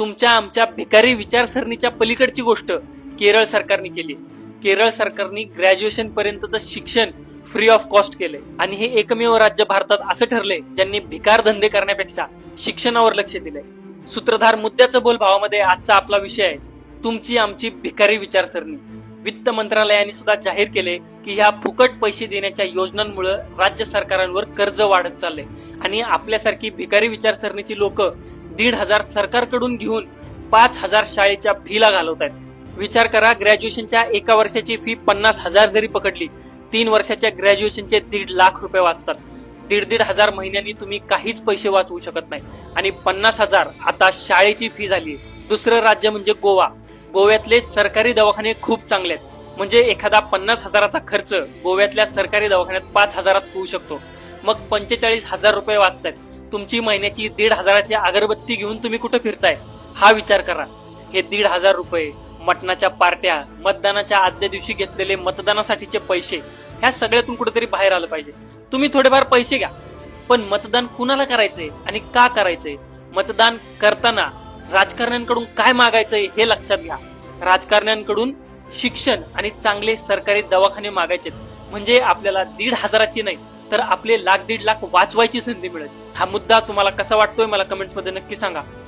तुमच्या आमच्या भिकारी विचारसरणीच्या पलीकडची गोष्ट केरळ सरकारने केली। केरळ सरकारने ग्रॅज्युएशन पर्यंतचं शिक्षण फ्री ऑफ कॉस्ट केलंय आणि हे एकमेव राज्य भारतात असं ठरलंय ज्यांनी भिकार धंदे करण्यापेक्षा शिक्षणावर लक्ष दिलंय। सूत्रधार मुद्द्याचं बोल भावामध्ये आजचा आपला विषय आहे तुमची आमची भिकारी विचारसरणी। वित्त मंत्रालयाने सुद्धा जाहीर केले की ह्या फुकट पैसे देण्याच्या योजनांमुळे राज्य सरकारांवर कर्ज वाढत चाललंय आणि आपल्यासारखी भिकारी विचारसरणीची लोक 1,500 सरकारकडून घेऊन 5,000 शाळेच्या फीला घालवत आहेत। विचार करा, ग्रॅज्युएशनच्या एका वर्षाची फी 50,000 जरी पकडली, 3 वर्षाच्या ग्रॅज्युएशनचे 1.5 लाख रुपये वाचतात। 1,500 महिन्यांनी तुम्ही काहीच पैसे वाचवू शकत नाही आणि 50,000 आता शाळेची फी झाली। दुसरं राज्य म्हणजे गोवा। गोव्यातले सरकारी दवाखाने खूप चांगले आहेत, म्हणजे एखादा 50,000चा खर्च गोव्यातल्या सरकारी दवाखान्यात 5,000 होऊ शकतो। मग 45,000 रुपये वाचतायत। तुमची महिन्याची 1,500ची अगरबत्ती घेऊन तुम्ही कुठे फिरताय हा विचार करा। हे 1,500 रुपये, मटणाच्या पार्ट्या, मतदानाच्या आदल्या दिवशी घेतलेले मतदानासाठीचे पैसे, ह्या सगळ्यातून कुठेतरी बाहेर आलं पाहिजे। तुम्ही थोडेफार पैसे घ्या, पण मतदान कुणाला करायचंय आणि का करायचंय? मतदान करताना राजकारण्यांकडून काय मागायचंय हे लक्षात घ्या। राजकारण्यांकडून शिक्षण आणि चांगले सरकारी दवाखाने मागायचे, म्हणजे आपल्याला 1,500ची नाही तर आपले 1,00,000 1,50,000 वाचवायची संधी मिळेल। हा मुद्दा तुम्हाला कसा वाटतोय मला कमेंट्स मध्ये नक्की सांगा।